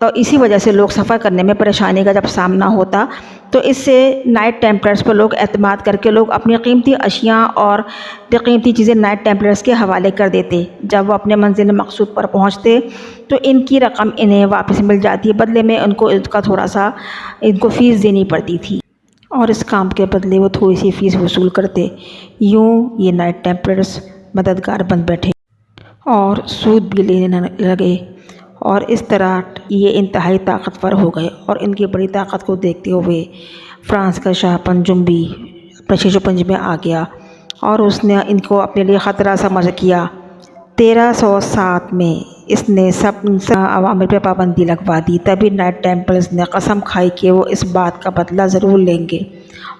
تو اسی وجہ سے لوگ سفر کرنے میں پریشانی کا جب سامنا ہوتا تو اس سے نائٹ ٹیمپلرز پر لوگ اعتماد کر کے لوگ اپنی قیمتی اشیاء اور قیمتی چیزیں نائٹ ٹیمپلرز کے حوالے کر دیتے۔ جب وہ اپنے منزل مقصود پر پہنچتے تو ان کی رقم انہیں واپس مل جاتی، بدلے میں ان کا تھوڑا سا فیس دینی پڑتی تھی، اور اس کام کے بدلے وہ تھوڑی سی فیس وصول کرتے۔ یوں یہ نائٹ ٹیمپلرز مددگار بن بیٹھے اور سود بھی لینے لگے، اور اس طرح یہ انتہائی طاقتور ہو گئے۔ اور ان کی بڑی طاقت کو دیکھتے ہوئے فرانس کا شاہ پنجمبی اپنے شیش و پنج میں آ گیا اور اس نے ان کو اپنے لیے خطرہ سمجھ کیا۔ 1307 میں اس نے سب عوامل پہ پابندی لگوا دی۔ تبھی نائٹ ٹیمپلرز نے قسم کھائی کہ وہ اس بات کا بدلہ ضرور لیں گے،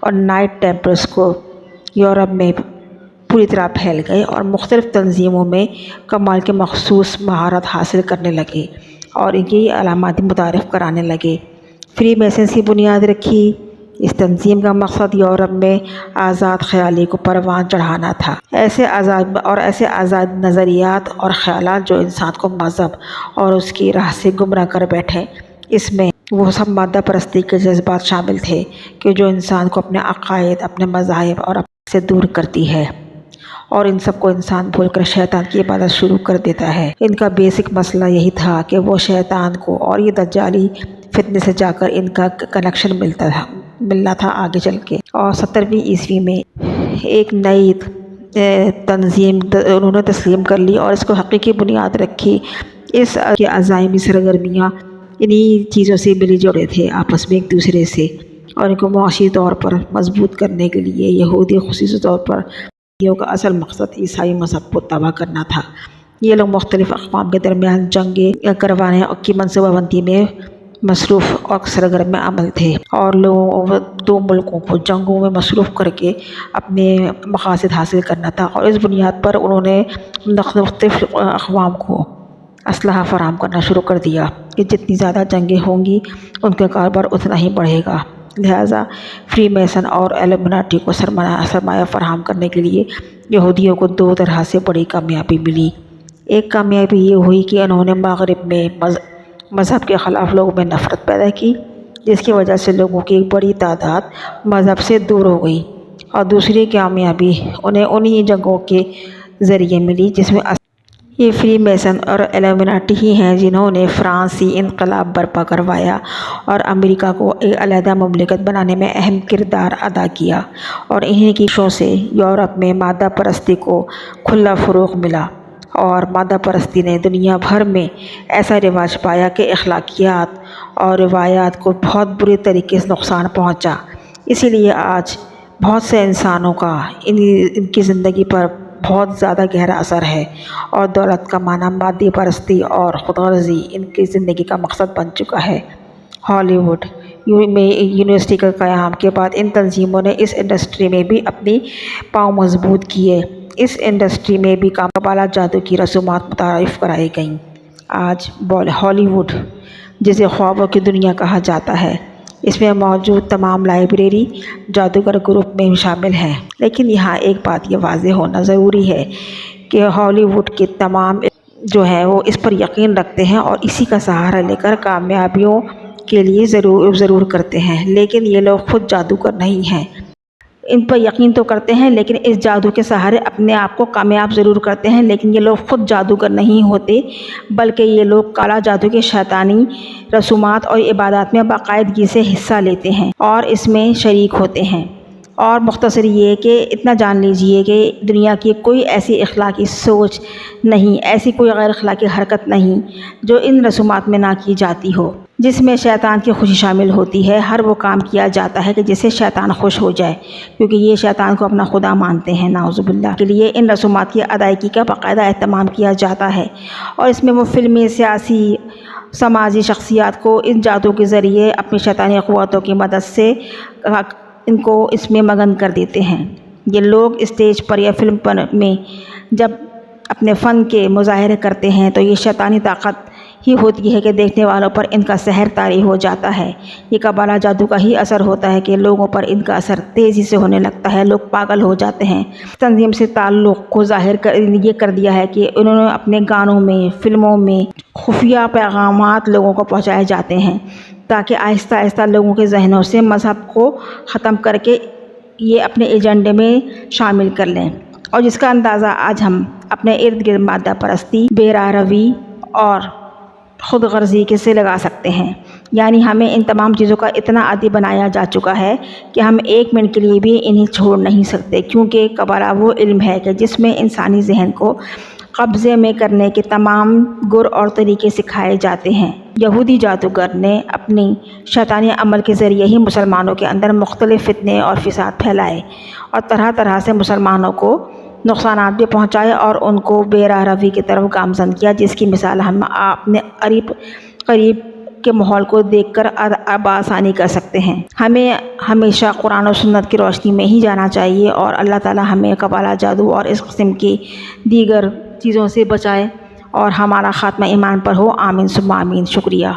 اور نائٹ ٹیمپلرز کو یورپ میں پوری طرح پھیل گئے اور مختلف تنظیموں میں کمال کے مخصوص مہارت حاصل کرنے لگے اور ان کی علامات متعارف کرانے لگے۔ فری میسنز کی بنیاد رکھی۔ اس تنظیم کا مقصد یورپ میں آزاد خیالی کو پروان چڑھانا تھا، ایسے آزاد نظریات اور خیالات جو انسان کو مذہب اور اس کی راہ سے گمراہ کر بیٹھے۔ اس میں وہ سب مادہ پرستی کے جذبات شامل تھے کہ جو انسان کو اپنے عقائد، اپنے مذاہب اور اپنے سے دور کرتی ہے، اور ان سب کو انسان بھول کر شیطان کی عبادت شروع کر دیتا ہے۔ ان کا بیسک مسئلہ یہی تھا کہ وہ شیطان کو اور یہ دجالی فتنے سے جا کر ان کا کنیکشن ملنا تھا آگے چل کے۔ اور 17ویں عیسوی میں ایک نئی تنظیم انہوں نے تسلیم کر لی اور اس کو حقیقی بنیاد رکھی۔ اس کے عزائمی سرگرمیاں انہی چیزوں سے ملی جڑے تھے آپس میں ایک دوسرے سے، اور ان کو معاشی طور پر مضبوط کرنے کے لیے یہودی خصوصی طور پر کا اصل مقصد عیسائی مذہب کو تباہ کرنا تھا۔ یہ لوگ مختلف اقوام کے درمیان جنگیں کروانے کی منصوبہ بندی میں مصروف اور سرگرم عمل تھے، اور لوگوں دو ملکوں کو جنگوں میں مصروف کر کے اپنے مقاصد حاصل کرنا تھا۔ اور اس بنیاد پر انہوں نے مختلف اقوام کو اسلحہ فراہم کرنا شروع کر دیا کہ جتنی زیادہ جنگیں ہوں گی ان کا کاروبار اتنا ہی بڑھے گا۔ لہٰذا فری میسن اور ایلومناٹی کو سرمایہ فراہم کرنے کے لیے یہودیوں کو دو طرح سے بڑی کامیابی ملی۔ ایک کامیابی یہ ہوئی کہ انہوں نے مغرب میں مذہب کے خلاف لوگوں میں نفرت پیدا کی، جس کی وجہ سے لوگوں کی ایک بڑی تعداد مذہب سے دور ہو گئی، اور دوسری کامیابی انہیں انہی جنگوں کے ذریعے ملی جس میں یہ فری میسن اور ایلومناٹی ہی ہیں جنہوں نے فرانسی انقلاب برپا کروایا اور امریکہ کو ایک علیحدہ مملکت بنانے میں اہم کردار ادا کیا، اور انہی کی کوششوں سے یورپ میں مادہ پرستی کو کھلا فروغ ملا، اور مادہ پرستی نے دنیا بھر میں ایسا رواج پایا کہ اخلاقیات اور روایات کو بہت برے طریقے سے نقصان پہنچا۔ اسی لیے آج بہت سے انسانوں کا ان کی زندگی پر بہت زیادہ گہرا اثر ہے، اور دولت کمانا، مادی پرستی اور خود غرضی ان کی زندگی کا مقصد بن چکا ہے۔ ہالی ووڈ میں یونیورسٹی کے قیام کے بعد ان تنظیموں نے اس انڈسٹری میں بھی اپنی پاؤں مضبوط کیے۔ اس انڈسٹری میں بھی قبالہ جادو کی رسومات متعارف کرائی گئیں۔ آج ہالی ووڈ، جسے خوابوں کی دنیا کہا جاتا ہے، اس میں موجود تمام لائبریری جادوگر گروپ میں شامل ہیں۔ لیکن یہاں ایک بات یہ واضح ہونا ضروری ہے کہ ہالی ووڈ کے تمام جو ہے وہ اس پر یقین رکھتے ہیں اور اسی کا سہارا لے کر کامیابیوں کے لیے ضرور کرتے ہیں، لیکن یہ لوگ خود جادوگر نہیں ہیں۔ ان پر یقین تو کرتے ہیں لیکن اس جادو کے سہارے اپنے آپ کو کامیاب ضرور کرتے ہیں، لیکن یہ لوگ خود جادوگر نہیں ہوتے، بلکہ یہ لوگ کالا جادو کے شیطانی رسومات اور عبادات میں باقاعدگی سے حصہ لیتے ہیں اور اس میں شریک ہوتے ہیں۔ اور مختصر یہ کہ اتنا جان لیجئے کہ دنیا کی کوئی ایسی اخلاقی سوچ نہیں، ایسی کوئی غیر اخلاقی حرکت نہیں جو ان رسومات میں نہ کی جاتی ہو، جس میں شیطان کی خوشی شامل ہوتی ہے۔ ہر وہ کام کیا جاتا ہے کہ جس سے شیطان خوش ہو جائے، کیونکہ یہ شیطان کو اپنا خدا مانتے ہیں، نعوذ باللہ۔ کے لیے ان رسومات کی ادائیگی کا باقاعدہ اہتمام کیا جاتا ہے، اور اس میں وہ فلمی، سیاسی، سماجی شخصیات کو ان جادو کے ذریعے اپنی شیطانی قوتوں کی مدد سے ان کو اس میں مگن کر دیتے ہیں۔ یہ لوگ اسٹیج پر یا فلم میں جب اپنے فن کے مظاہرے کرتے ہیں تو یہ شیطانی طاقت ہی ہوتی ہے کہ دیکھنے والوں پر ان کا سحر طاری ہو جاتا ہے۔ یہ قبالہ جادو کا ہی اثر ہوتا ہے کہ لوگوں پر ان کا اثر تیزی سے ہونے لگتا ہے، لوگ پاگل ہو جاتے ہیں۔ تنظیم سے تعلق کو ظاہر یہ کر دیا ہے کہ انہوں نے اپنے گانوں میں، فلموں میں خفیہ پیغامات لوگوں کو پہنچائے جاتے ہیں تاکہ آہستہ آہستہ لوگوں کے ذہنوں سے مذہب کو ختم کر کے یہ اپنے ایجنڈے میں شامل کر لیں، اور جس کا اندازہ آج ہم اپنے ارد گرد مادہ پرستی، بے راہ روی اور خود غرضی کے سے لگا سکتے ہیں۔ یعنی ہمیں ان تمام چیزوں کا اتنا عادی بنایا جا چکا ہے کہ ہم ایک منٹ کے لیے بھی انہیں چھوڑ نہیں سکتے، کیونکہ قبالہ وہ علم ہے کہ جس میں انسانی ذہن کو قبضے میں کرنے کے تمام گر اور طریقے سکھائے جاتے ہیں۔ یہودی جادوگر نے اپنی شیطانی عمل کے ذریعے ہی مسلمانوں کے اندر مختلف فتنے اور فساد پھیلائے اور طرح طرح سے مسلمانوں کو نقصانات بھی پہنچائے اور ان کو بے راہ روی کی طرف گامزن کیا، جس کی مثال ہم اپنے قریب کے ماحول کو دیکھ کر بآسانی کر سکتے ہیں۔ ہمیں ہمیشہ قرآن و سنت کی روشنی میں ہی جانا چاہیے، اور اللہ تعالی ہمیں قبالہ جادو اور اس قسم کی دیگر چیزوں سے بچائے اور ہمارا خاتمہ ایمان پر ہو۔ آمین ثم آمین۔ شکریہ۔